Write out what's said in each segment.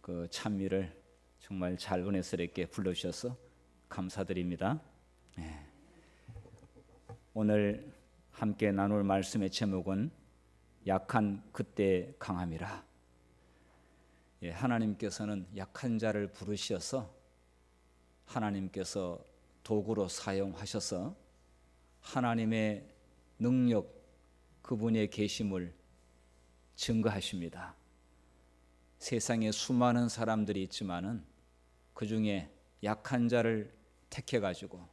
그 찬미를 정말 잘 은혜스럽게 불러주셔서 감사드립니다. 오늘 함께 나눌 말씀의 제목은 약한 그때 강함이라. 하나님께서는 약한 자를 부르셔서 하나님께서 도구로 사용하셔서 하나님의 능력, 그분의 계심을 증거하십니다. 세상에 수많은 사람들이 있지만은 그 중에 약한 자를 택해 가지고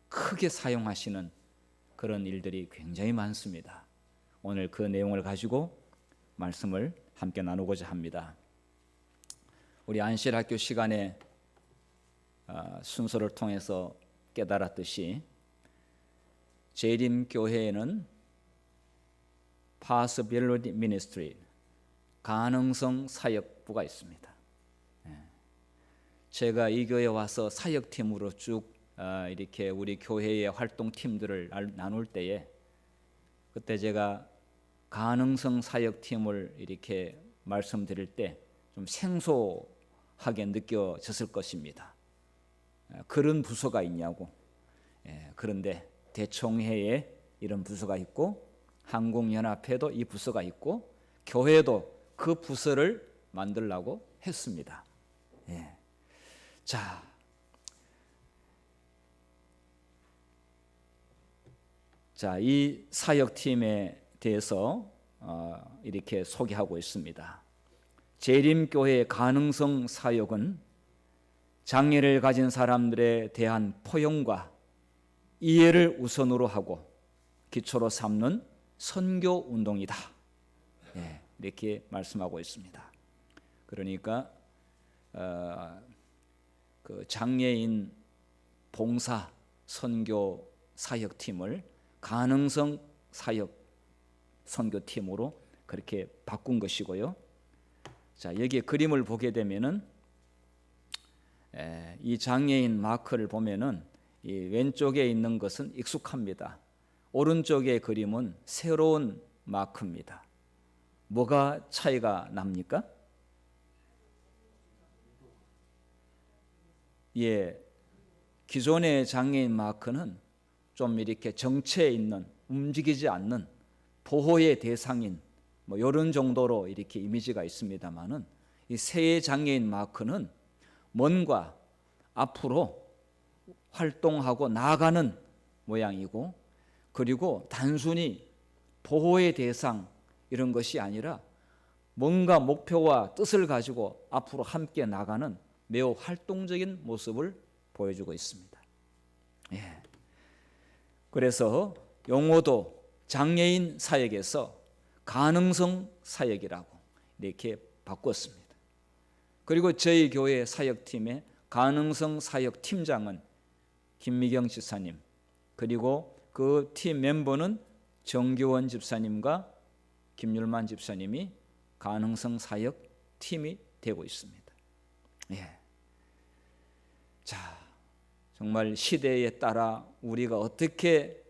크게 사용하시는 그런 일들이 굉장히 많습니다. 오늘 그 내용을 가지고 말씀을 함께 나누고자 합니다. 우리 안실학교 시간에 순서를 통해서 깨달았듯이 재림교회에는 Possibility Ministry, 가능성 사역부가 있습니다. 제가 이 교회에 와서 사역팀으로 쭉 이렇게 우리 교회의 활동팀들을 나눌 때에 그때 제가 가능성 사역팀을 이렇게 말씀드릴 때 좀 생소하게 느껴졌을 것입니다. 그런 부서가 있냐고. 그런데 대총회에 이런 부서가 있고 한국연합회도 이 부서가 있고 교회도 그 부서를 만들려고 했습니다. 자, 이 사역팀에 대해서 이렇게 소개하고 있습니다. 재림교회의 가능성 사역은 장애를 가진 사람들에 대한 포용과 이해를 우선으로 하고 기초로 삼는 선교 운동이다. 이렇게 말씀하고 있습니다. 그러니까 그 장애인 봉사 선교 사역팀을 가능성 사역 선교팀으로 그렇게 바꾼 것이고요. 자, 여기에 그림을 보게 되면은 이 장애인 마크를 보면은 이 왼쪽에 있는 것은 익숙합니다. 오른쪽의 그림은 새로운 마크입니다. 뭐가 차이가 납니까? 기존의 장애인 마크는 좀 이렇게 정체에 있는, 움직이지 않는 보호의 대상인 뭐 이런 정도로 이렇게 이미지가 있습니다만은 이 새 장애인 마크는 뭔가 앞으로 활동하고 나아가는 모양이고, 그리고 단순히 보호의 대상 이런 것이 아니라 뭔가 목표와 뜻을 가지고 앞으로 함께 나가는 매우 활동적인 모습을 보여주고 있습니다. 그래서 용어도 장애인 사역에서 가능성 사역이라고 이렇게 바꿨습니다. 그리고 저희 교회 사역팀의 가능성 사역 팀장은 김미경 집사님, 그리고 그 팀 멤버는 정교원 집사님과 김율만 집사님이 가능성 사역 팀이 되고 있습니다. 자, 정말 시대에 따라 우리가 어떻게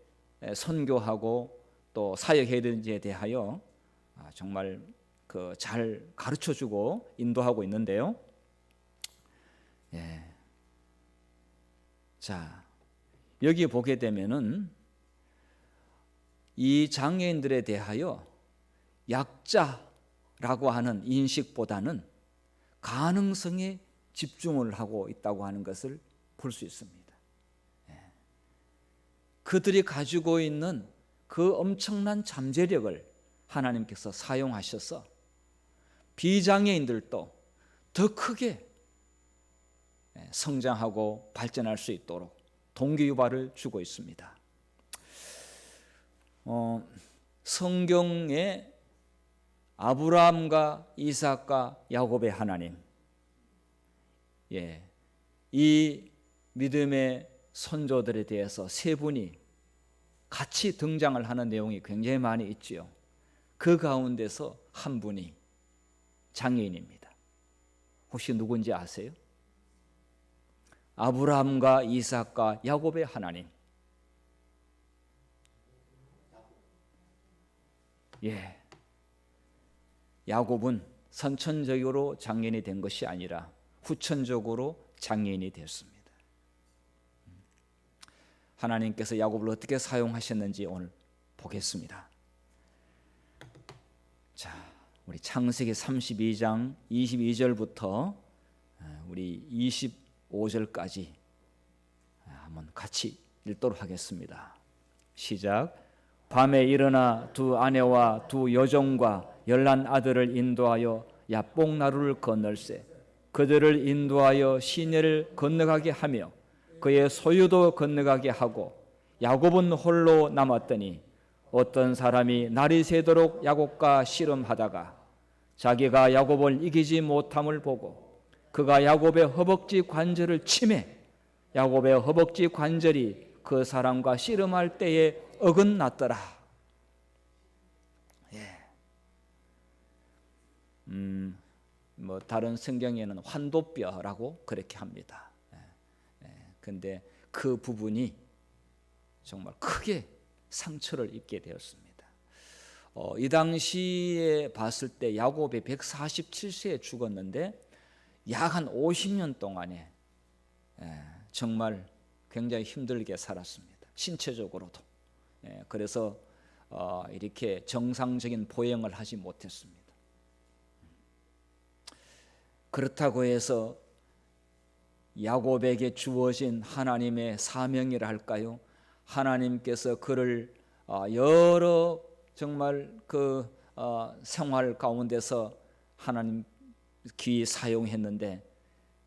선교하고 또 사역해야 되는지에 대하여 정말 잘 가르쳐주고 인도하고 있는데요. 자, 여기 보게 되면은 이 장애인들에 대하여 약자라고 하는 인식보다는 가능성에 집중을 하고 있다고 하는 것을 볼 수 있습니다. 그들이 가지고 있는 그 엄청난 잠재력을 하나님께서 사용하셔서 비장애인들도 더 크게 성장하고 발전할 수 있도록 동기유발을 주고 있습니다. 성경에 아브라함과 이삭과 야곱의 하나님, 이 믿음의 선조들에 대해서 세 분이 같이 등장을 하는 내용이 굉장히 많이 있지요. 그 가운데서 한 분이 장애인입니다. 혹시 누군지 아세요? 아브라함과 이삭과 야곱의 하나님. 야곱은 선천적으로 장애인이 된 것이 아니라 후천적으로 장애인이 되었습니다. 하나님께서 야곱을 어떻게 사용하셨는지 오늘 보겠습니다. 자, 우리 창세기 32장 22절부터 우리 25절까지 한번 같이 읽도록 하겠습니다. 시작. 밤에 일어나 두 아내와 두 여종과 11 아들을 인도하여 야복나루를 건널세 그들을 인도하여 시내를 건너가게 하며 그의 소유도 건너가게 하고 야곱은 홀로 남았더니 어떤 사람이 날이 새도록 야곱과 씨름하다가 자기가 야곱을 이기지 못함을 보고 그가 야곱의 허벅지 관절을 치매 야곱의 허벅지 관절이 그 사람과 씨름할 때에 어긋났더라. 뭐 다른 성경에는 환도뼈라고 그렇게 합니다. 근데 그 부분이 정말 크게 상처를 입게 되었습니다. 이 당시에 봤을 때 야곱이 147세에 죽었는데 약 한 50년 동안에 정말 굉장히 힘들게 살았습니다. 신체적으로도. 그래서 이렇게 정상적인 보행을 하지 못했습니다. 그렇다고 해서 야곱에게 주어진 하나님의 사명이라 할까요? 하나님께서 그를 여러 정말 그 생활 가운데서 하나님 귀히 사용했는데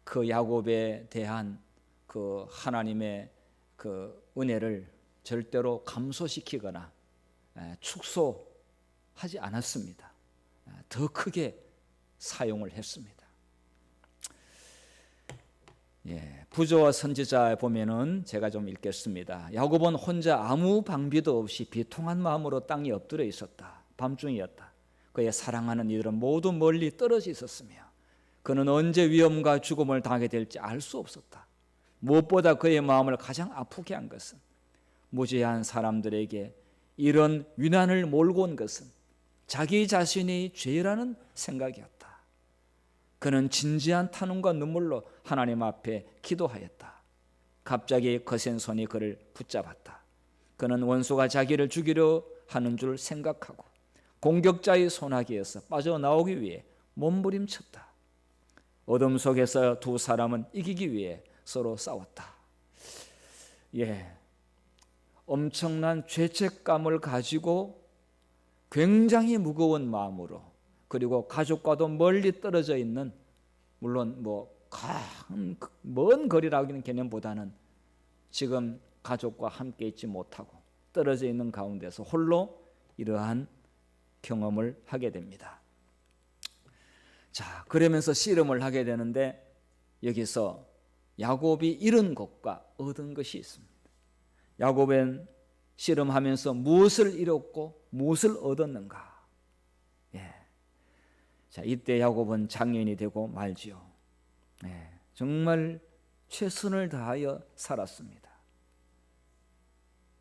그 야곱에 대한 그 하나님의 그 은혜를 절대로 감소시키거나 축소하지 않았습니다. 더 크게 사용을 했습니다. 부조와 선지자에 보면은 제가 좀 읽겠습니다. 야곱은 혼자 아무 방비도 없이 비통한 마음으로 땅에 엎드려 있었다. 밤중이었다. 그의 사랑하는 이들은 모두 멀리 떨어져 있었으며 그는 언제 위험과 죽음을 당하게 될지 알 수 없었다. 무엇보다 그의 마음을 가장 아프게 한 것은 무지한 사람들에게 이런 위난을 몰고 온 것은 자기 자신이 죄라는 생각이었다. 그는 진지한 탄원과 눈물로 하나님 앞에 기도하였다. 갑자기 거센 손이 그를 붙잡았다. 그는 원수가 자기를 죽이려 하는 줄 생각하고 공격자의 손아귀에서 빠져나오기 위해 몸부림쳤다. 어둠 속에서 두 사람은 이기기 위해 서로 싸웠다. 엄청난 죄책감을 가지고 굉장히 무거운 마음으로 그리고 가족과도 멀리 떨어져 있는 물론 먼 거리라는 개념보다는 지금 가족과 함께 있지 못하고 떨어져 있는 가운데서 홀로 이러한 경험을 하게 됩니다. 자, 그러면서 씨름을 하게 되는데 여기서 야곱이 잃은 것과 얻은 것이 있습니다. 야곱은 씨름하면서 무엇을 잃었고 무엇을 얻었는가? 자, 이때 야곱은 장애인이 되고 말지요. 정말 최선을 다하여 살았습니다.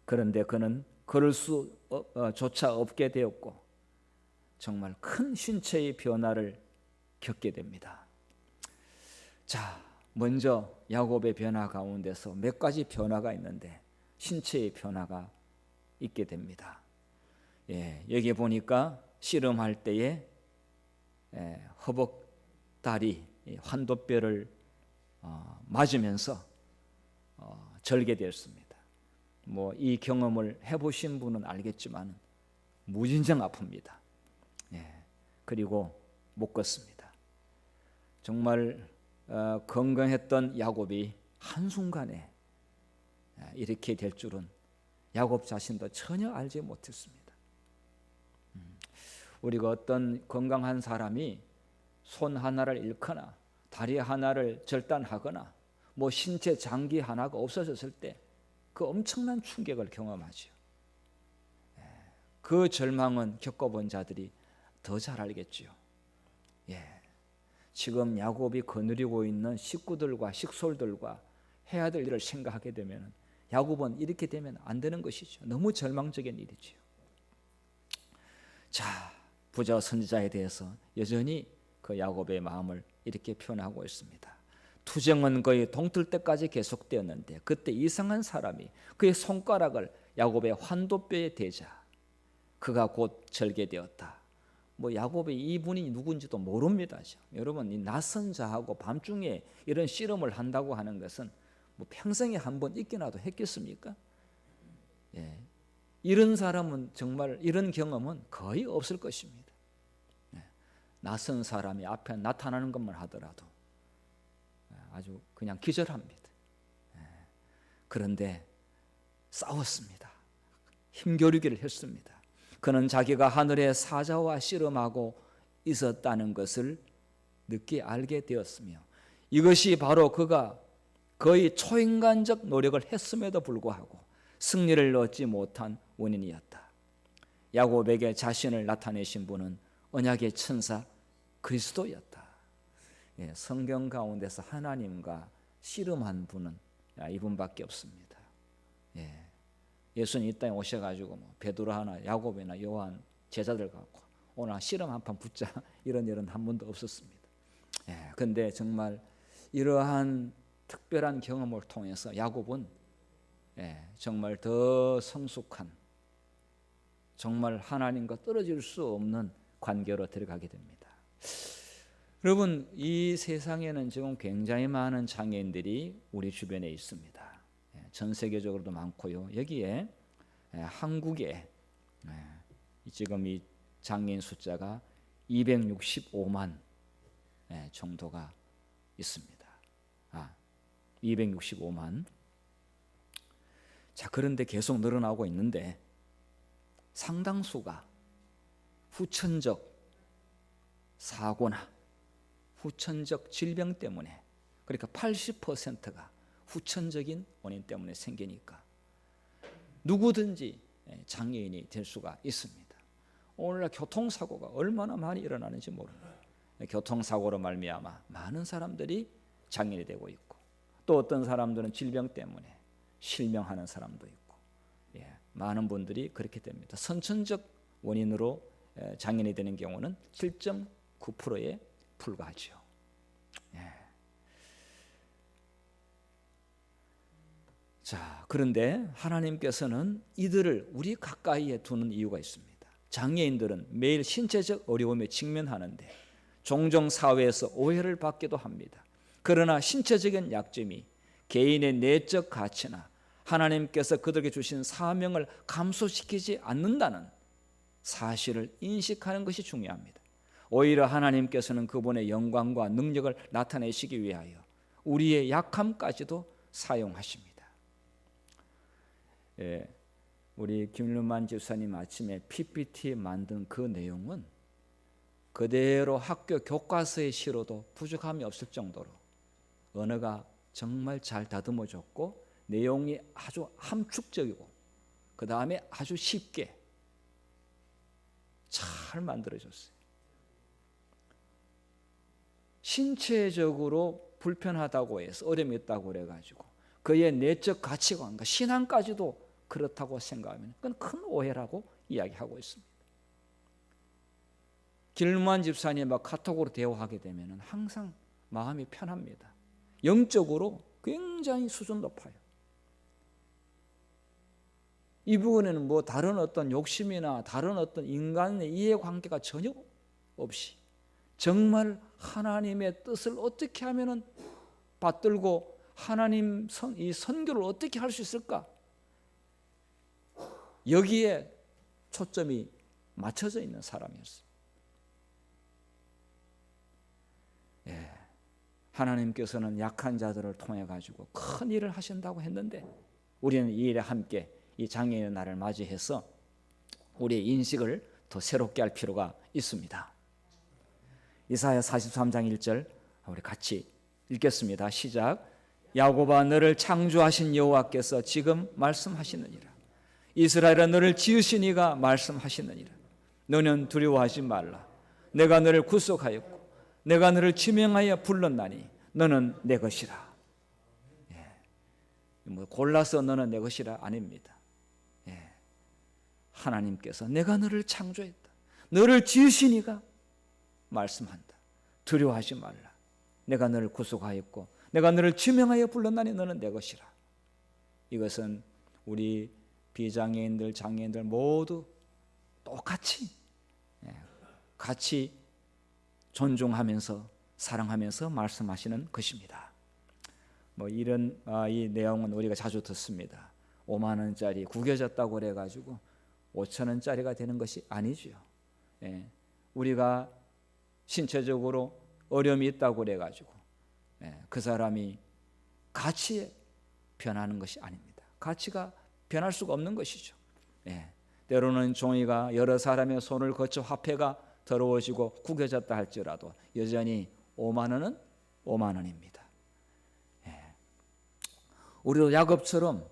그런데 그는 걸을 수조차 없게 되었고 정말 큰 신체의 변화를 겪게 됩니다. 자, 먼저 야곱의 변화 가운데서 몇 가지 변화가 있는데 신체의 변화가 있게 됩니다. 여기 보니까 씨름할 때에 허벅다리 환도뼈를 맞으면서 절개되었습니다. 이 경험을 해보신 분은 알겠지만 무진장 아픕니다. 그리고 못 걷습니다. 정말 건강했던 야곱이 한순간에 이렇게 될 줄은 야곱 자신도 전혀 알지 못했습니다. 우리가 어떤 건강한 사람이 손 하나를 잃거나 다리 하나를 절단하거나 신체 장기 하나가 없어졌을 때 그 엄청난 충격을 경험하죠. 그 절망은 겪어본 자들이 더 잘 알겠지요. 지금 야곱이 거느리고 있는 식구들과 식솔들과 해야 될 일을 생각하게 되면 야곱은 이렇게 되면 안 되는 것이죠. 너무 절망적인 일이지요. 자, 부자 선지자에 대해서 여전히 그 야곱의 마음을 이렇게 표현하고 있습니다. 투정은 거의 동틀 때까지 계속되었는데 그때 이상한 사람이 그의 손가락을 야곱의 환도뼈에 대자 그가 곧 절개되었다. 야곱이 이분이 누군지도 모릅니다. 여러분, 이 낯선 자하고 밤중에 이런 씨름을 한다고 하는 것은 평생에 한 번 있기라도 했겠습니까? 예. 이런 사람은 정말 이런 경험은 거의 없을 것입니다. 예. 낯선 사람이 앞에 나타나는 것만 하더라도 아주 그냥 기절합니다. 예. 그런데 싸웠습니다. 힘겨루기를 했습니다. 그는 자기가 하늘의 사자와 씨름하고 있었다는 것을 늦게 알게 되었으며 이것이 바로 그가 거의 초인간적 노력을 했음에도 불구하고 승리를 얻지 못한 원인이었다. 야곱에게 자신을 나타내신 분은 언약의 천사 그리스도였다. 예, 성경 가운데서 하나님과 씨름한 분은 이분밖에 없습니다. 예. 예수님 이 땅에 오셔가지고 베드로 하나, 야곱이나 요한 제자들 갖고 오늘 씨름 한판 붙자 이런 일은 한 번도 없었습니다. 그런데 정말 이러한 특별한 경험을 통해서 야곱은 정말 더 성숙한 정말 하나님과 떨어질 수 없는 관계로 들어가게 됩니다. 여러분, 이 세상에는 지금 굉장히 많은 장애인들이 우리 주변에 있습니다. 전 세계적으로도 많고요. 여기에 한국에 지금 이 장애인 숫자가 265만 정도가 있습니다. 265만. 자, 그런데 계속 늘어나고 있는데 상당수가 후천적 사고나 후천적 질병 때문에, 그러니까 80%가 후천적인 원인 때문에 생기니까 누구든지 장애인이 될 수가 있습니다. 오늘날 교통사고가 얼마나 많이 일어나는지 모릅니다. 교통사고로 말미암아 많은 사람들이 장애인이 되고 있고 또 어떤 사람들은 질병 때문에 실명하는 사람도 있고 많은 분들이 그렇게 됩니다. 선천적 원인으로 장애인이 되는 경우는 7.9%에 불과하죠. 자, 그런데 하나님께서는 이들을 우리 가까이에 두는 이유가 있습니다. 장애인들은 매일 신체적 어려움에 직면하는데 종종 사회에서 오해를 받기도 합니다. 그러나 신체적인 약점이 개인의 내적 가치나 하나님께서 그들에게 주신 사명을 감소시키지 않는다는 사실을 인식하는 것이 중요합니다. 오히려 하나님께서는 그분의 영광과 능력을 나타내시기 위하여 우리의 약함까지도 사용하십니다. 우리 김일만 집사님 아침에 PPT 만든 그 내용은 그대로 학교 교과서에 실어도 부족함이 없을 정도로 언어가 정말 잘 다듬어졌고 내용이 아주 함축적이고 그 다음에 아주 쉽게 잘 만들어졌어요. 신체적으로 불편하다고 해서 어려움이 있다고 그래가지고 그의 내적 가치관과 신앙까지도 그렇다고 생각하면 그건 큰 오해라고 이야기하고 있습니다. 길만 집사님과 카톡으로 대화하게 되면 항상 마음이 편합니다. 영적으로 굉장히 수준 높아요. 이 부분에는 다른 어떤 욕심이나 다른 어떤 인간의 이해관계가 전혀 없이 정말 하나님의 뜻을 어떻게 하면 받들고 하나님 이 선교를 어떻게 할 수 있을까? 여기에 초점이 맞춰져 있는 사람이었어요. 하나님께서는 약한 자들을 통해 가지고 큰 일을 하신다고 했는데 우리는 이 일에 함께 이 장애인의 날을 맞이해서 우리의 인식을 더 새롭게 할 필요가 있습니다. 이사야 43장 1절 우리 같이 읽겠습니다. 시작. 야곱아, 너를 창조하신 여호와께서 지금 말씀하시느니라. 이스라엘아, 너를 지으신 이가 말씀하시느니라. 너는 두려워하지 말라. 내가 너를 구속하였고 내가 너를 지명하여 불렀나니 너는 내 것이라. 골라서 너는 내 것이라 아닙니다. 하나님께서 내가 너를 창조했다. 너를 지으신 이가 말씀한다. 두려워하지 말라. 내가 너를 구속하였고 내가 너를 지명하여 불렀나니 너는 내 것이라. 이것은 우리 비장애인들, 장애인들 모두 똑같이 같이 존중하면서 사랑하면서 말씀하시는 것입니다. 뭐 이런 이 내용은 우리가 자주 듣습니다. 5만 원짜리 구겨졌다고 그래가지고 5천 원짜리가 되는 것이 아니죠. 우리가 신체적으로 어려움이 있다고 그래가지고 그 사람이 가치에 변하는 것이 아닙니다. 가치가 변할 수가 없는 것이죠. 때로는 종이가 여러 사람의 손을 거쳐 화폐가 더러워지고 구겨졌다 할지라도 여전히 5만 원은 5만 원입니다. 우리도 야곱처럼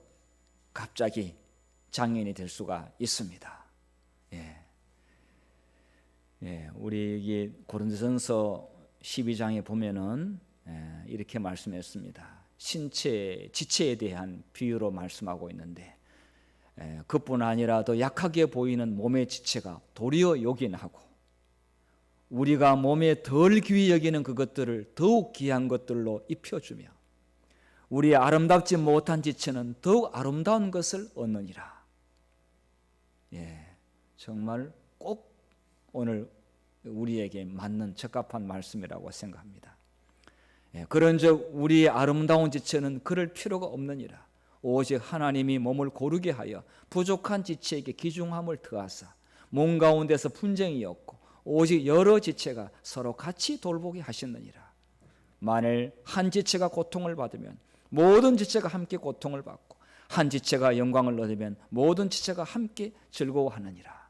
갑자기 장애인이 될 수가 있습니다. 우리 고린도전서 12장에 보면은 이렇게 말씀했습니다. 신체, 지체에 대한 비유로 말씀하고 있는데 그뿐 아니라 더 약하게 보이는 몸의 지체가 도리어 요긴하고 우리가 몸에 덜 귀히 여기는 그것들을 더욱 귀한 것들로 입혀주며 우리의 아름답지 못한 지체는 더욱 아름다운 것을 얻느니라. 정말 꼭 오늘 우리에게 맞는 적합한 말씀이라고 생각합니다. 그런즉 우리의 아름다운 지체는 그럴 필요가 없느니라. 오직 하나님이 몸을 고르게 하여 부족한 지체에게 귀중함을 더하사 몸 가운데서 분쟁이 없고 오직 여러 지체가 서로 같이 돌보게 하셨느니라. 만일 한 지체가 고통을 받으면 모든 지체가 함께 고통을 받고 한 지체가 영광을 얻으면 모든 지체가 함께 즐거워하느니라.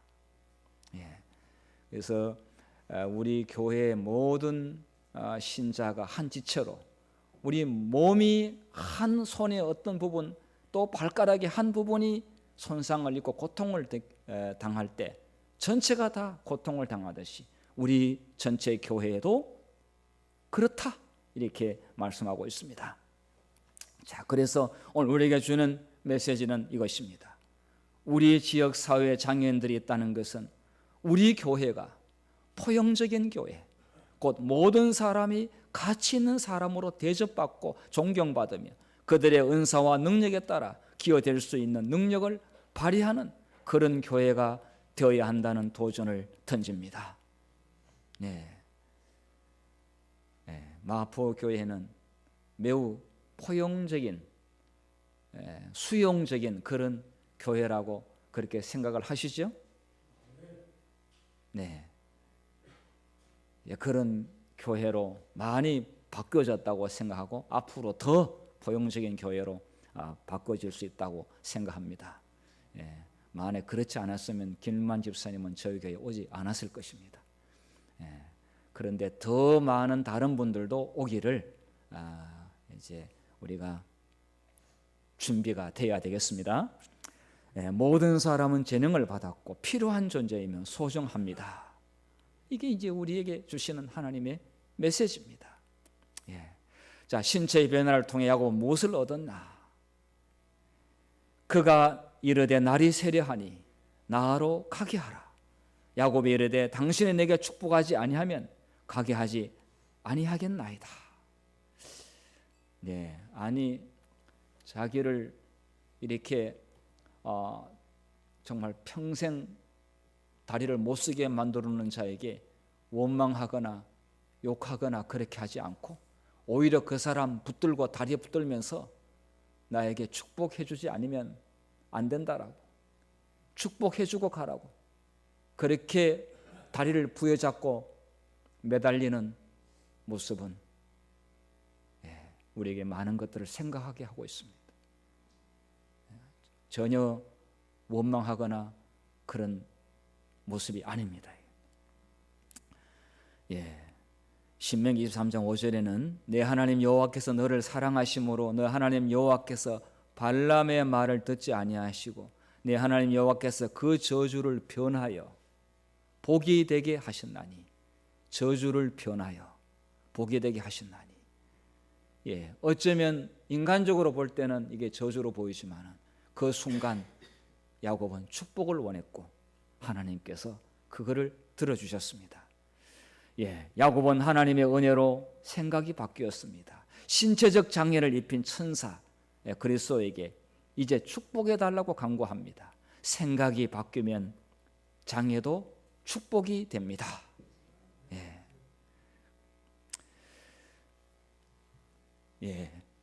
그래서 우리 교회의 모든 신자가 한 지체로 우리 몸이 한 손의 어떤 부분 또 발가락의 한 부분이 손상을 입고 고통을 당할 때 전체가 다 고통을 당하듯이 우리 전체 교회에도 그렇다 이렇게 말씀하고 있습니다. 자, 그래서 오늘 우리에게 주는 메시지는 이것입니다. 우리 지역 사회에 장애인들이 있다는 것은 우리 교회가 포용적인 교회, 곧 모든 사람이 가치 있는 사람으로 대접받고 존경받으며 그들의 은사와 능력에 따라 기여될 수 있는 능력을 발휘하는 그런 교회가 되어야 한다는 도전을 던집니다. 마포 교회는 매우 포용적인 수용적인 그런 교회라고 그렇게 생각을 하시죠? 그런 교회로 많이 바뀌어졌다고 생각하고 앞으로 더 포용적인 교회로 바꿔질 수 있다고 생각합니다. 만약 그렇지 않았으면 김만 집사님은 저희 교회에 오지 않았을 것입니다. 그런데 더 많은 다른 분들도 오기를 이제 우리가 준비가 되어야 되겠습니다. 모든 사람은 재능을 받았고 필요한 존재이며 소중합니다. 이게 이제 우리에게 주시는 하나님의 메시지입니다. 자, 신체의 변화를 통해 야곱은 무엇을 얻었나? 그가 이르되 날이 세려하니 나로 가게 하라. 야곱이 이르되 당신이 내게 축복하지 아니하면 가게 하지 아니하겠나이다. 아니 자기를 이렇게 정말 평생 다리를 못 쓰게 만들어놓는 자에게 원망하거나 욕하거나 그렇게 하지 않고 오히려 그 사람 붙들고 다리에 붙들면서 나에게 축복해 주지 않으면 안 된다라고 축복해 주고 가라고 그렇게 다리를 부여잡고 매달리는 모습은 우리에게 많은 것들을 생각하게 하고 있습니다. 전혀 원망하거나 그런 모습이 아닙니다. 신명기 23장 5절에는 내 하나님 여호와께서 너를 사랑하심으로 너 하나님 여호와께서 발람의 말을 듣지 아니하시고 내 하나님 여호와께서 그 저주를 변하여 복이 되게 하셨나니 저주를 변하여 복이 되게 하셨나니 어쩌면 인간적으로 볼 때는 이게 저주로 보이지만 그 순간 야곱은 축복을 원했고 하나님께서 그거를 들어주셨습니다. 야곱은 하나님의 은혜로 생각이 바뀌었습니다. 신체적 장애를 입힌 천사 그리스도에게 이제 축복해 달라고 간구합니다. 생각이 바뀌면 장애도 축복이 됩니다.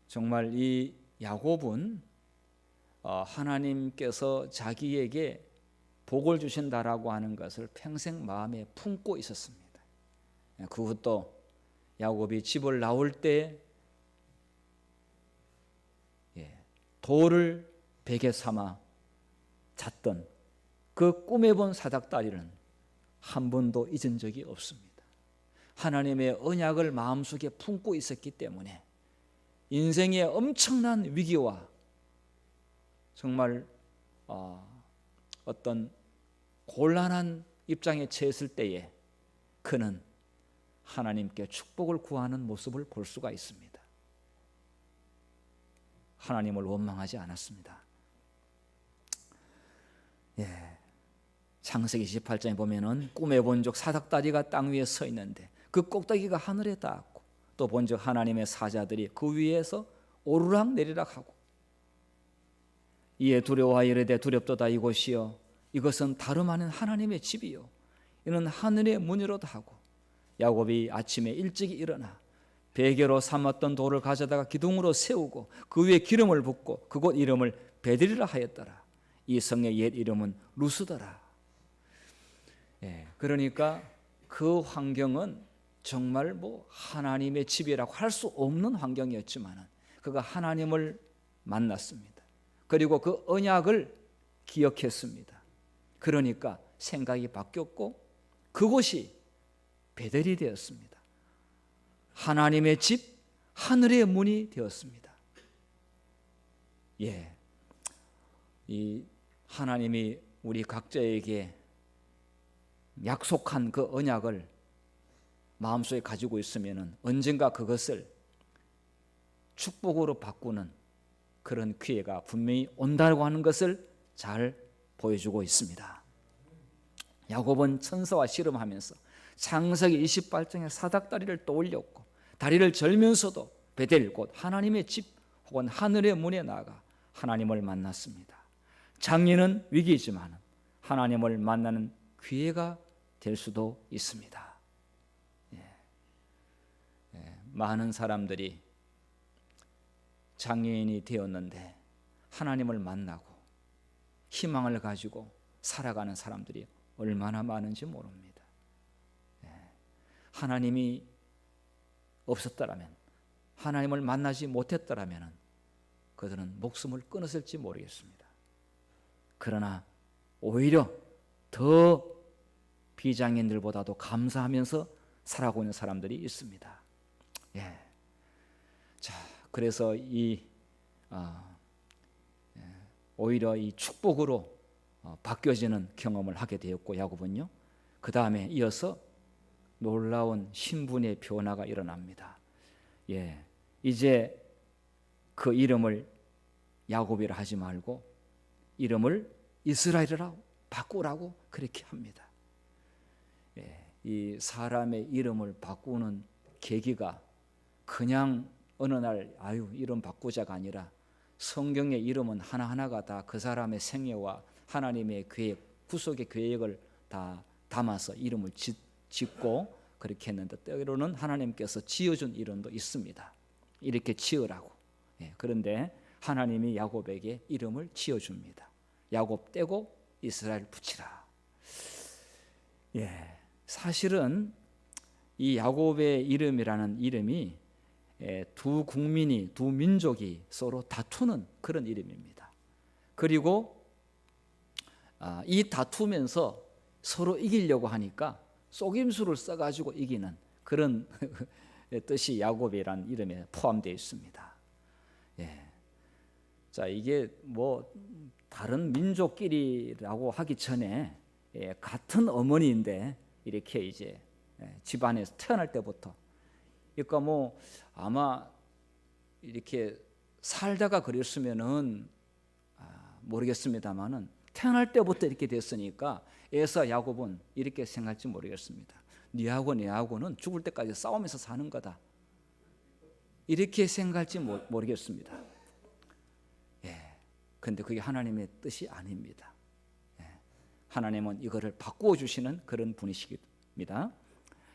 정말 이 야곱은 하나님께서 자기에게 복을 주신다라고 하는 것을 평생 마음에 품고 있었습니다. 그것도 야곱이 집을 나올 때 돌을 베개 삼아 잤던 그 꿈에 본 사닥다리는 한 번도 잊은 적이 없습니다. 하나님의 언약을 마음속에 품고 있었기 때문에 인생의 엄청난 위기와 정말 어떤 곤란한 입장에 처했을 때에 그는 하나님께 축복을 구하는 모습을 볼 수가 있습니다. 하나님을 원망하지 않았습니다. 창세기 28장에 보면은 꿈에 본적 사닥다리가 땅 위에 서 있는데 그 꼭대기가 하늘에 닿았고 또 본적 하나님의 사자들이 그 위에서 오르락 내리락 하고 이에 두려워하여 이르되 두렵도다 이곳이여 이것은 다름 아닌 하나님의 집이요 이는 하늘의 문이로다 하고 야곱이 아침에 일찍 일어나 베개로 삼았던 돌을 가져다가 기둥으로 세우고 그 위에 기름을 붓고 그곳 이름을 베들이라 하였더라. 이 성의 옛 이름은 루스더라. 그러니까 그 환경은 정말 하나님의 집이라고 할 수 없는 환경이었지만 그가 하나님을 만났습니다. 그리고 그 언약을 기억했습니다. 그러니까 생각이 바뀌었고 그곳이 베델이 되었습니다. 하나님의 집, 하늘의 문이 되었습니다. 이 하나님이 우리 각자에게 약속한 그 언약을 마음속에 가지고 있으면 언젠가 그것을 축복으로 바꾸는 그런 기회가 분명히 온다고 하는 것을 잘 보여주고 있습니다. 야곱은 천사와 씨름하면서 창세기 28장의 사닥다리를 떠올렸고 다리를 절면서도 베델 곧 하나님의 집 혹은 하늘의 문에 나가 하나님을 만났습니다. 장애는 위기이지만 하나님을 만나는 기회가 될 수도 있습니다. 많은 사람들이 장애인이 되었는데 하나님을 만나고 희망을 가지고 살아가는 사람들이 얼마나 많은지 모릅니다. 하나님이 없었더라면 하나님을 만나지 못했더라면 그들은 목숨을 끊었을지 모르겠습니다. 그러나 오히려 더 비장애인들보다도 감사하면서 살아가고 있는 사람들이 있습니다. 자, 그래서 오히려 이 축복으로 바뀌어지는 경험을 하게 되었고 야곱은요. 그 다음에 이어서 놀라운 신분의 변화가 일어납니다. 이제 그 이름을 야곱이라 하지 말고 이름을 이스라엘이라고 바꾸라고 그렇게 합니다. 이 사람의 이름을 바꾸는 계기가 그냥 어느 날 이름 바꾸자가 아니라 성경의 이름은 하나하나가 다 그 사람의 생애와 하나님의 계획, 구속의 계획을 다 담아서 이름을 짓고 그렇게 했는데 때로는 하나님께서 지어준 이름도 있습니다. 이렇게 지으라고. 그런데 하나님이 야곱에게 이름을 지어줍니다. 야곱 떼고 이스라엘 붙이라. 사실은 이 야곱의 이름이라는 이름이 두 국민이, 두 민족이 서로 다투는 그런 이름입니다. 그리고 이 다투면서 서로 이기려고 하니까 속임수를 써가지고 이기는 그런 뜻이 야곱이라는 이름에 포함되어 있습니다. 자, 이게 다른 민족끼리라고 하기 전에 같은 어머니인데 이렇게 이제 집안에서 태어날 때부터 그러니까 아마 이렇게 살다가 그랬으면은 모르겠습니다만은 태어날 때부터 이렇게 됐으니까 에서 야곱은 이렇게 생각할지 모르겠습니다. 네하고 내하고는 죽을 때까지 싸우면서 사는 거다. 이렇게 생각할지 모르겠습니다. 그런데 그게 하나님의 뜻이 아닙니다. 하나님은 이거를 바꾸어 주시는 그런 분이십니다.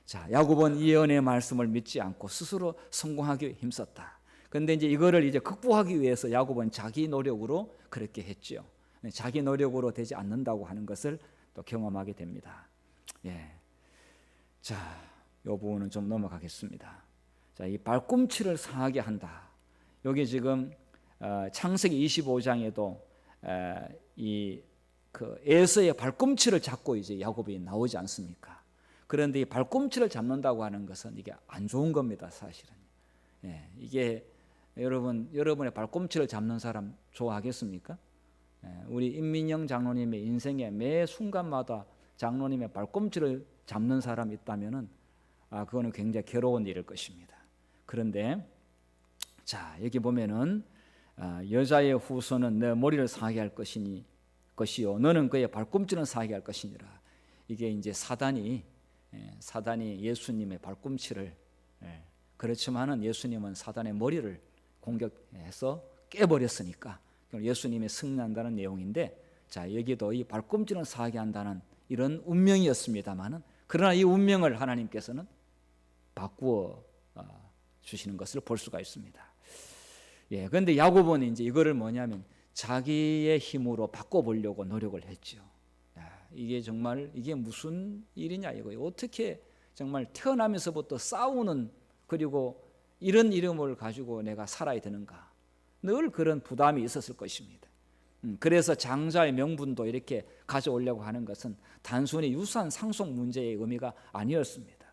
자, 야곱은 예언의 말씀을 믿지 않고 스스로 성공하기 위해 힘썼다. 그런데 이제 이거를 이제 극복하기 위해서 야곱은 자기 노력으로 그렇게 했죠. 자기 노력으로 되지 않는다고 하는 것을 또 경험하게 됩니다. 자, 이 부분은 좀 넘어가겠습니다. 자, 이 발꿈치를 상하게 한다. 여기 지금 창세기 25장에도 이 그 에서의 발꿈치를 잡고 이제 야곱이 나오지 않습니까? 그런데 이 발꿈치를 잡는다고 하는 것은 이게 안 좋은 겁니다, 사실은. 이게 여러분의 발꿈치를 잡는 사람 좋아하겠습니까? 우리 임민영 장로님의 인생의 매 순간마다 장로님의 발꿈치를 잡는 사람이 있다면은 그거는 굉장히 괴로운 일일 것입니다. 그런데 자, 여기 보면은 여자의 후손은 내 머리를 상하게 할 것이요 너는 그의 발꿈치는 상하게 할 것이니라. 이게 이제 사단이 예수님의 발꿈치를 그렇지만은 예수님은 사단의 머리를 공격해서 깨버렸으니까 예수님이 승리한다는 내용인데, 자, 여기도 이 발꿈치는 상하게 한다는 이런 운명이었습니다만은 그러나 이 운명을 하나님께서는 바꾸어 주시는 것을 볼 수가 있습니다. 그런데 야곱은 이제 이거를 뭐냐면 자기의 힘으로 바꿔보려고 노력을 했죠. 이게 정말 이게 무슨 일이냐 이거예요. 어떻게 정말 태어나면서부터 싸우는, 그리고 이런 이름을 가지고 내가 살아야 되는가, 늘 그런 부담이 있었을 것입니다. 그래서 장자의 명분도 이렇게 가져오려고 하는 것은 단순히 유산 상속 문제의 의미가 아니었습니다.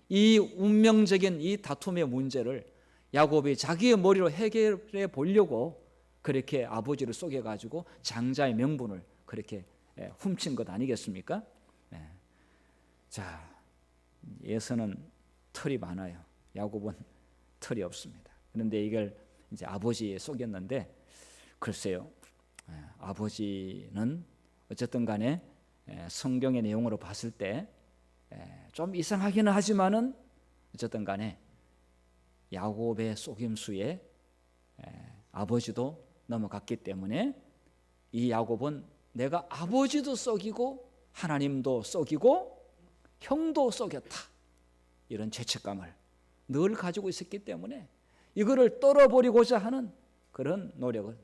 이 운명적인 이 다툼의 문제를 야곱이 자기의 머리로 해결해 보려고 그렇게 아버지를 속여가지고 장자의 명분을 그렇게 훔친 것 아니겠습니까? 자, 에서는 털이 많아요. 야곱은 털이 없습니다. 그런데 이걸 이제 아버지에 속였는데, 글쎄요, 아버지는 어쨌든 간에 성경의 내용으로 봤을 때 좀 이상하기는 하지만은 어쨌든 간에 야곱의 속임수에 아버지도 넘어갔기 때문에 이 야곱은 내가 아버지도 속이고 하나님도 속이고 형도 속였다, 이런 죄책감을 늘 가지고 있었기 때문에 이거를 떨어버리고자 하는 그런 노력을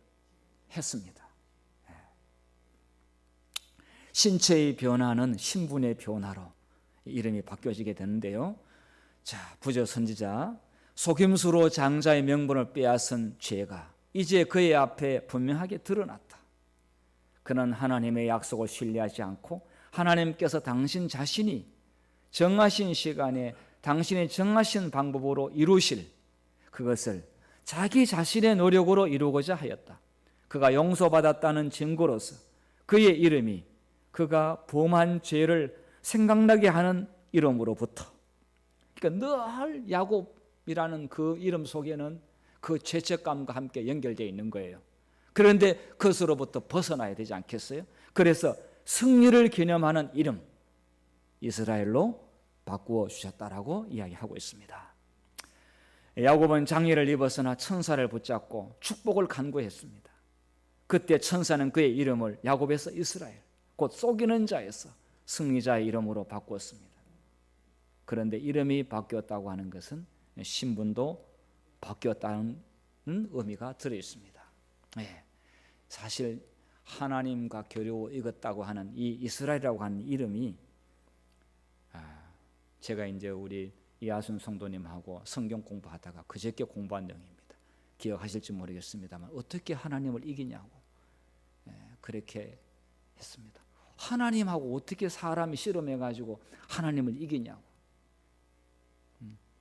했습니다. 신체의 변화는 신분의 변화로 이름이 바뀌어지게 되는데요. 자, 부저 선지자, 속임수로 장자의 명분을 빼앗은 죄가 이제 그의 앞에 분명하게 드러났다. 그는 하나님의 약속을 신뢰하지 않고 하나님께서 당신 자신이 정하신 시간에 당신의 정하신 방법으로 이루실 그것을 자기 자신의 노력으로 이루고자 하였다. 그가 용서받았다는 증거로서 그의 이름이 그가 범한 죄를 생각나게 하는 이름으로부터, 그러니까 늘 야곱이라는 그 이름 속에는 그 죄책감과 함께 연결되어 있는 거예요. 그런데 그것으로부터 벗어나야 되지 않겠어요? 그래서 승리를 기념하는 이름 이스라엘로 바꾸어 주셨다라고 이야기하고 있습니다. 야곱은 장애를 입었으나 천사를 붙잡고 축복을 간구했습니다. 그때 천사는 그의 이름을 야곱에서 이스라엘, 곧 속이는 자에서 승리자의 이름으로 바꾸었습니다. 그런데 이름이 바뀌었다고 하는 것은 신분도 바뀌었다는 의미가 들어있습니다. 사실 하나님과 교류 이겼다고 하는 이 이스라엘이라고 하는 이름이, 제가 이제 우리 이하순 성도님하고 성경 공부하다가 그저께 공부한 내용입니다. 기억하실지 모르겠습니다만 어떻게 하나님을 이기냐고 그렇게 했습니다. 하나님하고 어떻게 사람이 씨름해가지고 하나님을 이기냐고,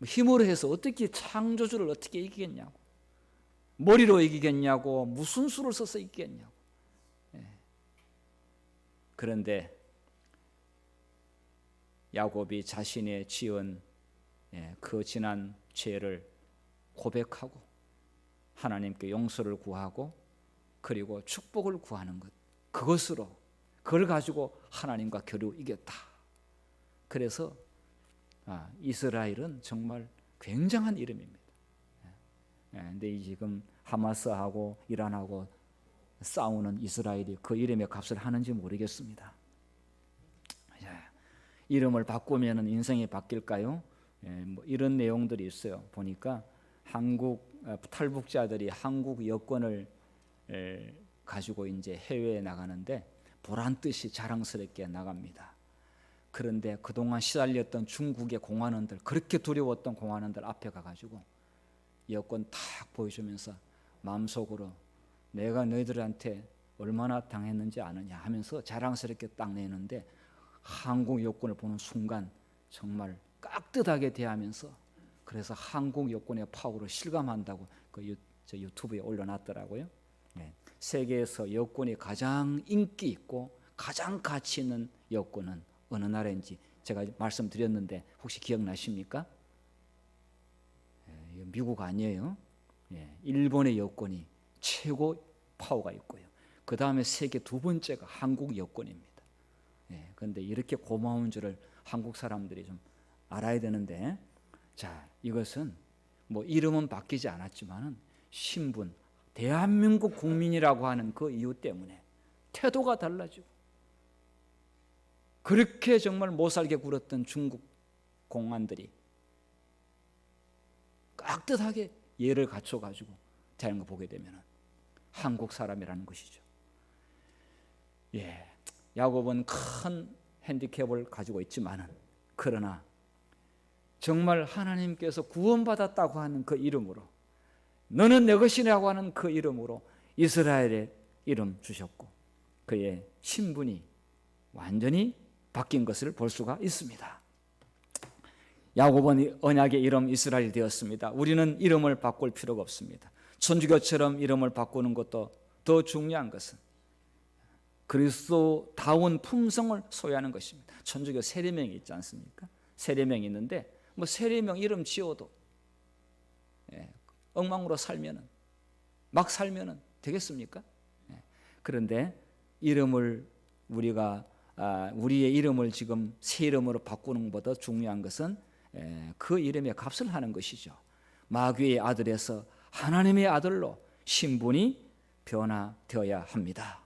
힘으로 해서 어떻게 창조주를 어떻게 이기겠냐고, 머리로 이기겠냐고, 무슨 수를 써서 이기겠냐고. 그런데 야곱이 자신의 지은 그 지난 죄를 고백하고 하나님께 용서를 구하고 그리고 축복을 구하는 것, 그것으로 그걸 가지고 하나님과 교류 이겼다. 그래서 이스라엘은 정말 굉장한 이름입니다. 근데 지금 하마스하고 이란하고 싸우는 이스라엘이 그 이름의 값을 하는지 모르겠습니다. 이름을 바꾸면 인생이 바뀔까요? 뭐 이런 내용들이 있어요. 보니까 한국 탈북자들이 한국 여권을 가지고 이제 해외에 나가는데 보란 듯이 자랑스럽게 나갑니다. 그런데 그동안 시달렸던 중국의 공안원들, 그렇게 두려웠던 공안원들 앞에 가가지고 여권 탁 보여주면서 마음속으로 내가 너희들한테 얼마나 당했는지 아느냐 하면서 자랑스럽게 딱 내는데 한국 여권을 보는 순간 정말 깍듯하게 대하면서 그래서 한국 여권의 파워를 실감한다고 저 유튜브에 올려놨더라고요. 세계에서 여권이 가장 인기 있고 가장 가치 있는 여권은 어느 나라인지 제가 말씀드렸는데 혹시 기억나십니까? 미국 아니에요. 일본의 여권이 최고 파워가 있고요. 그 다음에 세계 두 번째가 한국 여권입니다. 그런데 이렇게 고마운 줄을 한국 사람들이 좀 알아야 되는데, 자, 이것은 뭐 이름은 바뀌지 않았지만은 신분, 대한민국 국민이라고 하는 그 이유 때문에 태도가 달라지고, 그렇게 정말 못살게 굴었던 중국 공안들이 깍듯하게 예를 갖춰가지고 되는 거 보게 되면 한국 사람이라는 것이죠. 야곱은 큰 핸디캡을 가지고 있지만은 그러나 정말 하나님께서 구원받았다고 하는 그 이름으로, 너는 내 것이라고 하는 그 이름으로 이스라엘의 이름 주셨고 그의 신분이 완전히 바뀐 것을 볼 수가 있습니다. 야곱은 언약의 이름 이스라엘이 되었습니다. 우리는 이름을 바꿀 필요가 없습니다. 천주교처럼 이름을 바꾸는 것도 더 중요한 것은 그리스도다운 품성을 소유하는 것입니다. 천주교 세례명이 있지 않습니까? 세례명이 있는데 뭐 세례명 이름 지어도 엉망으로 살면은 막 살면은 되겠습니까? 그런데 이름을 우리의 이름을 지금 새 이름으로 바꾸는 것보다 중요한 것은 그 이름의 값을 하는 것이죠. 마귀의 아들에서 하나님의 아들로 신분이 변화되어야 합니다.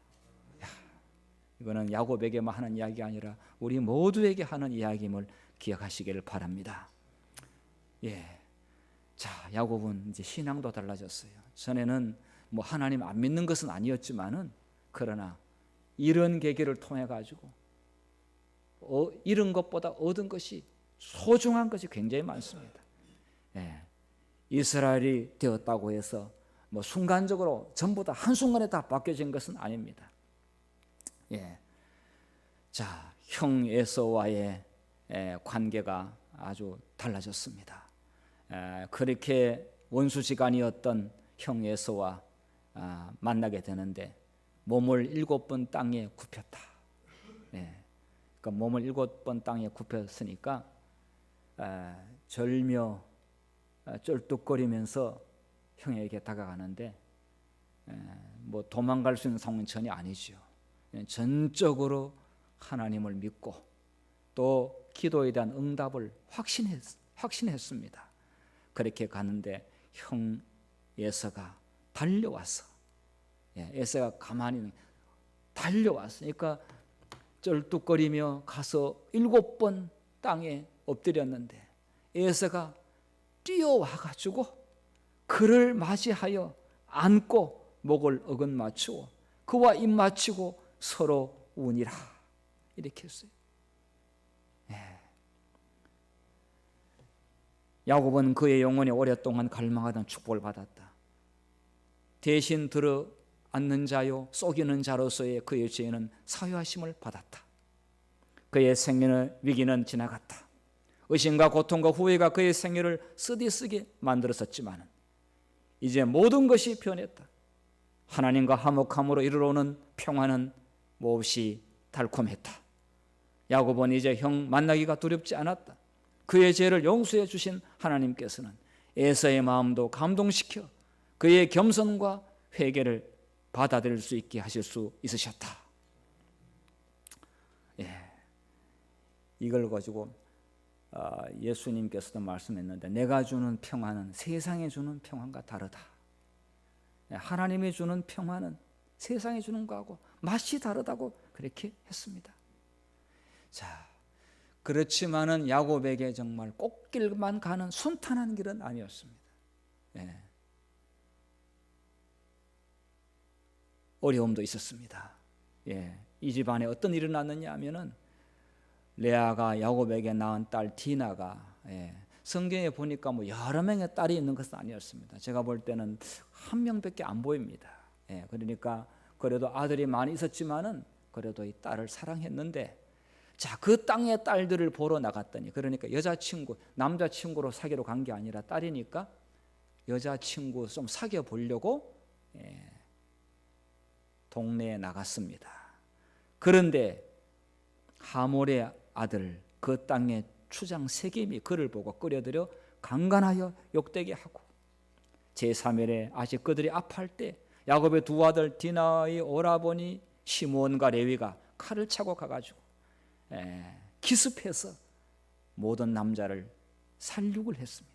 이거는 야곱에게만 하는 이야기가 아니라 우리 모두에게 하는 이야기임을 기억하시기를 바랍니다. 자, 야곱은 이제 신앙도 달라졌어요. 전에는 뭐 하나님 안 믿는 것은 아니었지만은 그러나 이런 계기를 통해 가지고 잃은 것보다 얻은 것이 소중한 것이 굉장히 많습니다. 이스라엘이 되었다고 해서 뭐 순간적으로 전부 다 한순간에 다 바뀌어진 것은 아닙니다. 자, 형 에서와의 관계가 아주 달라졌습니다. 그렇게 원수지간이었던 형 에서와 만나게 되는데 몸을 7번 땅에 굽혔다. 그러니까 몸을 7번 땅에 굽혔으니까 절며 쩔뚝거리면서 형에게 다가가는데 뭐 도망갈 수 있는 상황은 전혀 아니죠. 전적으로 하나님을 믿고 또 기도에 대한 응답을 확신했습니다. 그렇게 가는데 형 에서가 달려와서 에서가 가만히 달려왔으니까 쩔뚝거리며 가서 7번 땅에 엎드렸는데 에서가 뛰어와가지고 그를 맞이하여 안고 목을 어긋 맞추고 그와 입 맞추고 서로 우니라 이렇게 했어요. 야곱은 그의 영혼이 오랫동안 갈망하던 축복을 받았다. 대신 들어 앉는 자요 속이는 자로서의 그의 죄는 사유하심을 받았다. 그의 생애의 위기는 지나갔다. 의심과 고통과 후회가 그의 생애를 쓰디쓰게 만들었었지만 이제 모든 것이 변했다. 하나님과 화목함으로 이르러오는 평화는 몹시 달콤했다. 야곱은 이제 형 만나기가 두렵지 않았다. 그의 죄를 용서해 주신 하나님께서는 에서의 마음도 감동시켜 그의 겸손과 회개를 받아들일 수 있게 하실 수 있으셨다. 이걸 가지고 예수님께서도 말씀했는데 내가 주는 평안은 세상에 주는 평안과 다르다. 하나님이 주는 평안은 세상에 주는 거하고 맛이 다르다고 그렇게 했습니다. 자, 그렇지만은 야곱에게 정말 꽃길만 가는 순탄한 길은 아니었습니다. 어려움도 있었습니다. 이 집안에 어떤 일이 일어났느냐 하면은 레아가 야곱에게 낳은 딸 디나가 성경에 보니까 뭐 여러 명의 딸이 있는 것은 아니었습니다. 제가 볼 때는 한 명밖에 안 보입니다. 그러니까 그래도 아들이 많이 있었지만은 그래도 이 딸을 사랑했는데, 자, 그 땅의 딸들을 보러 나갔더니, 그러니까 여자친구, 남자친구로 사귀러 간 게 아니라 딸이니까 여자친구 좀 사귀어 보려고 동네에 나갔습니다. 그런데 하몰의 아들 그 땅의 추장 세겜이 그를 보고 끌어들여 강간하여 욕되게 하고, 제3일에 아직 그들이 아파할 때 야곱의 두 아들 디나의 오라버니 시므온과 레위가 칼을 차고 가가지고 기습해서 모든 남자를 살육을 했습니다.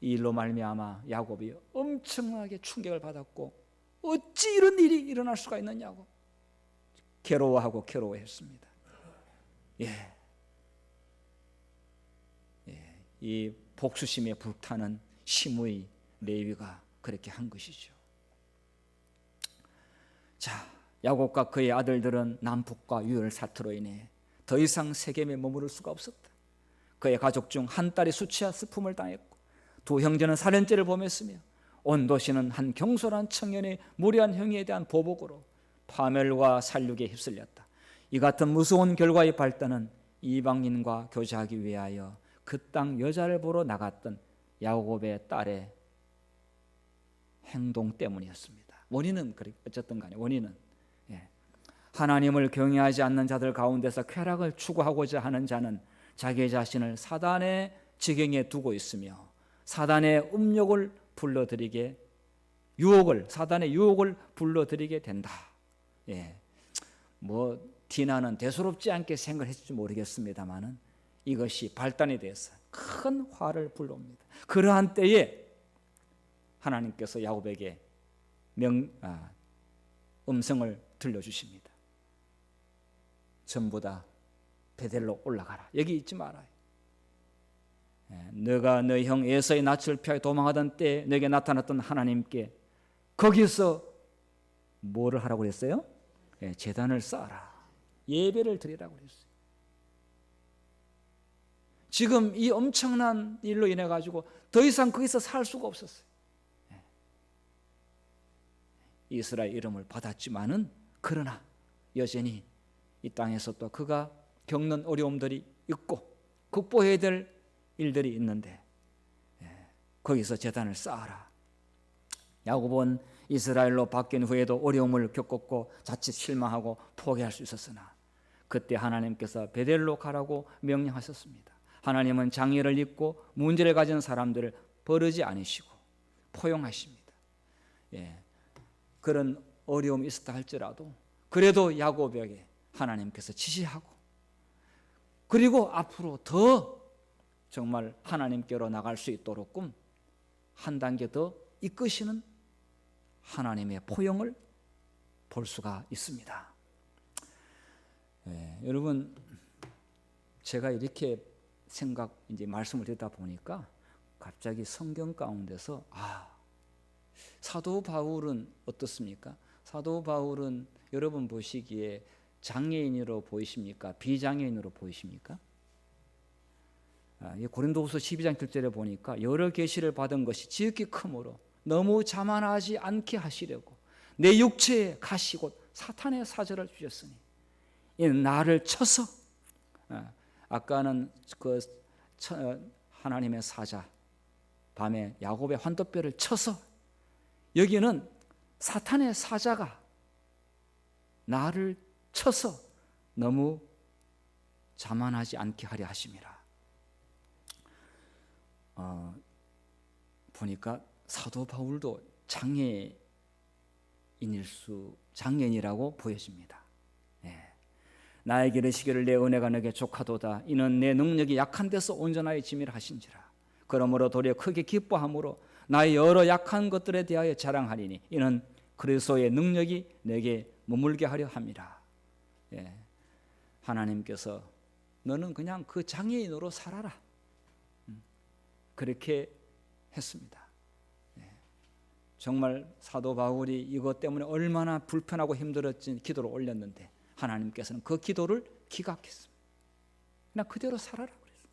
이 일로 말미암아 야곱이 엄청나게 충격을 받았고, 어찌 이런 일이 일어날 수가 있느냐고 괴로워하고 괴로워했습니다. 이 복수심에 불타는 시므의 레위가 그렇게 한 것이죠. 자, 야곱과 그의 아들들은 난폭과 유혈 사투로 인해 더 이상 세겜에 머무를 수가 없었다. 그의 가족 중 한 딸이 수치와 슬픔을 당했고, 두 형제는 살인죄를 범했으며, 온 도시는 한 경솔한 청년의 무례한 행위에 대한 보복으로 파멸과 살육에 휩쓸렸다. 이 같은 무서운 결과의 발단은 이방인과 교제하기 위하여 그 땅 여자를 보러 나갔던 야곱의 딸의 행동 때문이었습니다. 원인은 어쨌든 간에 원인은 하나님을 경외하지 않는 자들 가운데서 쾌락을 추구하고자 하는 자는 자기 자신을 사단의 지경에 두고 있으며, 사단의 음욕을 불러들이게 사단의 유혹을 불러들이게 된다. 뭐 디나는 대수롭지 않게 생각했을지 모르겠습니다만은 이것이 발단에 대해서 큰 화를 불러옵니다. 그러한 때에 하나님께서 야곱에게 음성을 들려주십니다. 전부 다 베델로 올라가라. 여기 있지 말아요. 너가 너희 형 에서의 낯을 피하여 도망하던 때에 너에게 나타났던 하나님께 거기서 뭐를 하라고 그랬어요? 제단을 쌓아라. 예배를 드리라고 그랬어요. 지금 이 엄청난 일로 인해 가지고 더 이상 거기서 살 수가 없었어요. 이스라엘 이름을 받았지만은 그러나 여전히 이 땅에서 또 그가 겪는 어려움들이 있고 극복해야 될 일들이 있는데 거기서 제단을 쌓아라. 야곱은 이스라엘로 바뀐 후에도 어려움을 겪었고 자칫 실망하고 포기할 수 있었으나 그때 하나님께서 베델로 가라고 명령하셨습니다. 하나님은 장애를 입고 문제를 가진 사람들을 버리지 않으시고 포용하십니다. 그런 어려움이 있었다 할지라도 그래도 야곱에게 하나님께서 지시하고, 그리고 앞으로 더 정말 하나님께로 나갈 수 있도록 한 단계 더 이끄시는 하나님의 포용을 볼 수가 있습니다. 여러분, 제가 이렇게 이제 말씀을 듣다 보니까 갑자기 성경 가운데서 사도 바울은 어떻습니까? 사도 바울은 여러분 보시기에 장애인으로 보이십니까? 비장애인으로 보이십니까? 고린도후서 12장 7절에 보니까 여러 계시를 받은 것이 지극히 크므로 너무 자만하지 않게 하시려고 내 육체에 가시 곧 사탄의 사절을 주셨으니 이는 나를 쳐서, 아까는 그 하나님의 사자 밤에 야곱의 환도뼈를 쳐서, 여기는 사탄의 사자가 나를 쳐서 너무 자만하지 않게 하려 하심이라. 보니까 사도 바울도 장애인이라고 보여집니다. 나에게 이르시기를 내 은혜가 너에게 족하도다. 이는 내 능력이 약한 데서 온전하여 짐이라 하신지라. 그러므로 도리어 크게 기뻐함으로 나의 여러 약한 것들에 대하여 자랑하리니 이는 그리스도의 능력이 내게 머물게 하려 함이라. 예. 하나님께서 너는 그냥 그 장애인으로 살아라. 그렇게 했습니다. 예. 정말 사도 바울이 이것 때문에 얼마나 불편하고 힘들었지 기도를 올렸는데 하나님께서는 그 기도를 기각했습니다. 그냥 그대로 살아라 그랬어요.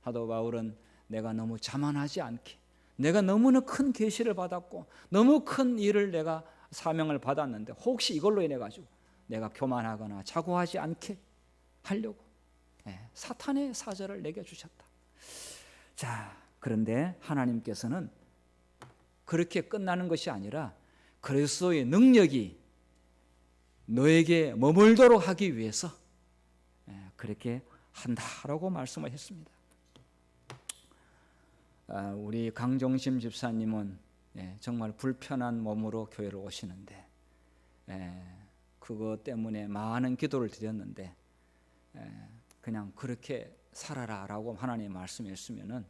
사도 바울은 내가 너무 자만하지 않게, 내가 너무나 큰 계시를 받았고 너무 큰 일을 내가 사명을 받았는데 혹시 이걸로 인해 가지고 내가 교만하거나 자고하지 않게 하려고 사탄의 사자를 내게 주셨다. 자, 그런데 하나님께서는 그렇게 끝나는 것이 아니라 그리스도의 능력이 너에게 머물도록 하기 위해서 그렇게 한다라고 말씀을 했습니다. 우리 강정심 집사님은 정말 불편한 몸으로 교회를 오시는데 그것 때문에 많은 기도를 드렸는데 그냥 그렇게 살아라라고 하나님 말씀했으면은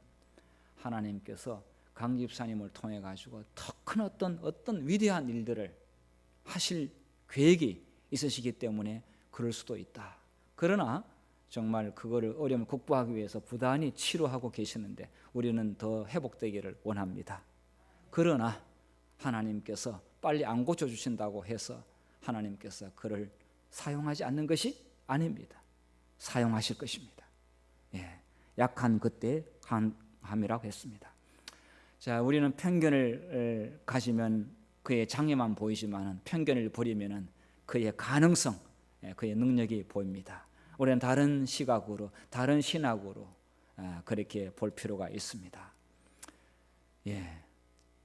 하나님께서 강 집사님을 통해 가지고 더 큰 어떤 위대한 일들을 하실 계획이 있으시기 때문에 그럴 수도 있다. 그러나 정말 그거를 어려움을 극복하기 위해서 부단히 치료하고 계시는데 우리는 더 회복되기를 원합니다. 그러나 하나님께서 빨리 안 고쳐주신다고 해서 하나님께서 그를 사용하지 않는 것이 아닙니다. 사용하실 것입니다. 약한 그때 강함이라고 했습니다. 자, 우리는 편견을 가지면 그의 장애만 보이지만 편견을 버리면 그의 가능성, 그의 능력이 보입니다. 우리는 다른 시각으로, 다른 신학으로 그렇게 볼 필요가 있습니다.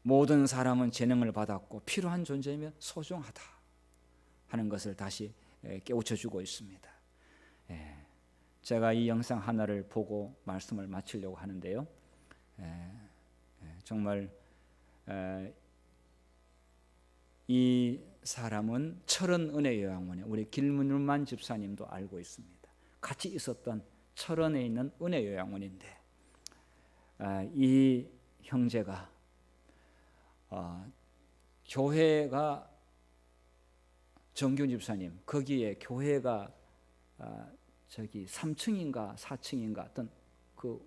모든 사람은 재능을 받았고 필요한 존재이며 소중하다 하는 것을 다시 깨우쳐주고 있습니다. 제가 이 영상 하나를 보고 말씀을 마치려고 하는데요. 정말 이 사람은 철원 은혜요양원에 우리 길문만 집사님도 알고 있습니다. 같이 있었던 철원에 있는 은혜요양원인데 이 형제가 교회가 정규 집사님 거기에 교회가 저기 3층인가 4층인가 어떤 그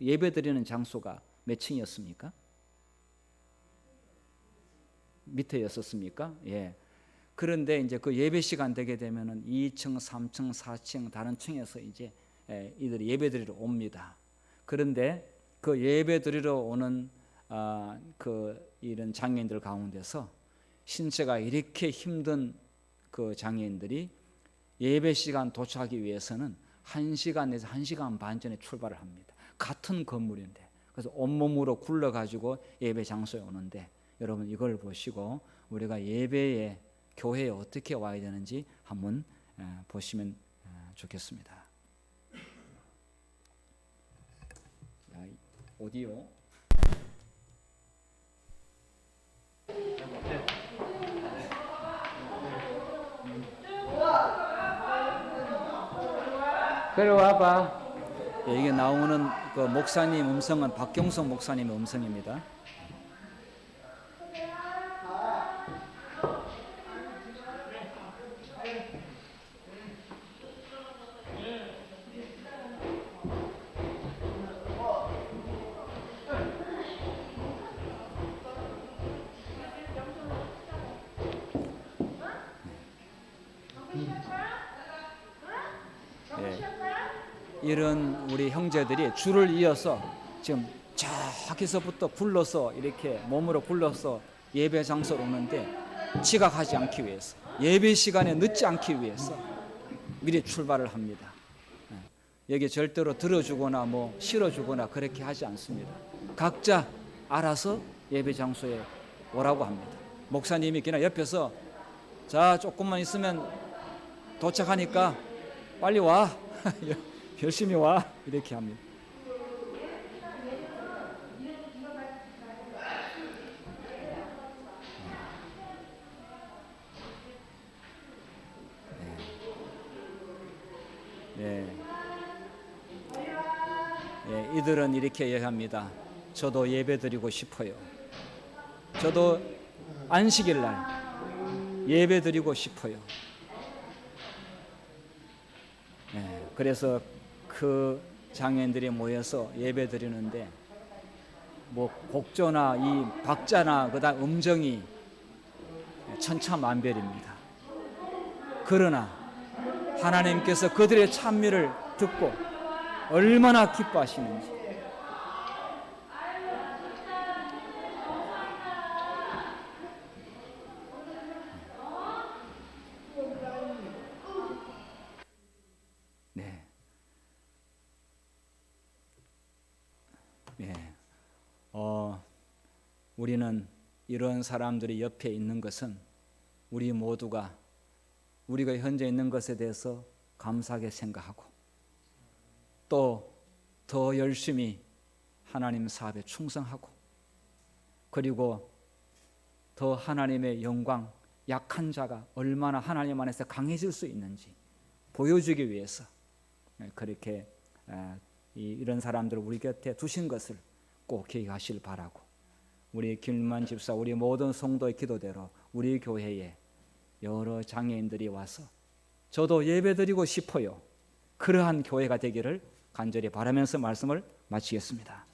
예배드리는 장소가 몇 층이었습니까? 밑에였었습니까? 그런데 이제 그 예배 시간 되게 되면은 2층, 3층, 4층 다른 층에서 이제 이들이 예배드리러 옵니다. 그런데 그 예배드리러 오는 그 이런 장애인들 가운데서 신체가 이렇게 힘든 그 장애인들이 예배 시간 도착하기 위해서는 1시간에서 1시간 반 전에 출발을 합니다. 같은 건물인데 그래서 온몸으로 굴러가지고 예배 장소에 오는데 여러분 이걸 보시고 우리가 예배에 교회에 어떻게 와야 되는지 한번 보시면 좋겠습니다. 자, 오디오 그래 와봐. 이게 나오는 그 목사님 음성은 박경성 목사님의 음성입니다. 이런 우리 형제들이 줄을 이어서 지금 저기서부터 굴러서 이렇게 몸으로 굴러서 예배 장소로 오는데 지각하지 않기 위해서 예배 시간에 늦지 않기 위해서 미리 출발을 합니다. 여기 절대로 들어주거나 뭐 실어주거나 그렇게 하지 않습니다. 각자 알아서 예배 장소에 오라고 합니다. 목사님이 그냥 옆에서 자 조금만 있으면 도착하니까 빨리 와 열심히 와 이렇게 합니다. 우리들은 이렇게 이야기합니다. 저도 예배드리고 싶어요. 저도 안식일 날 예배드리고 싶어요. 그래서 그 장애인들이 모여서 예배드리는데 뭐 곡조나 이 박자나 그다음 음정이 천차만별입니다. 그러나 하나님께서 그들의 찬미를 듣고 얼마나 기뻐하시는지, 네, 네, 우리는 이런 사람들이 옆에 있는 것은 우리 모두가 우리가 현재 있는 것에 대해서 감사하게 생각하고 또 더 열심히 하나님 사업에 충성하고 그리고 더 하나님의 영광, 약한 자가 얼마나 하나님 안에서 강해질 수 있는지 보여주기 위해서 그렇게 이런 사람들을 우리 곁에 두신 것을 꼭 기억하시길 바라고, 우리 김만 집사, 우리 모든 성도의 기도대로 우리 교회에 여러 장애인들이 와서 저도 예배드리고 싶어요, 그러한 교회가 되기를 간절히 바라면서 말씀을 마치겠습니다.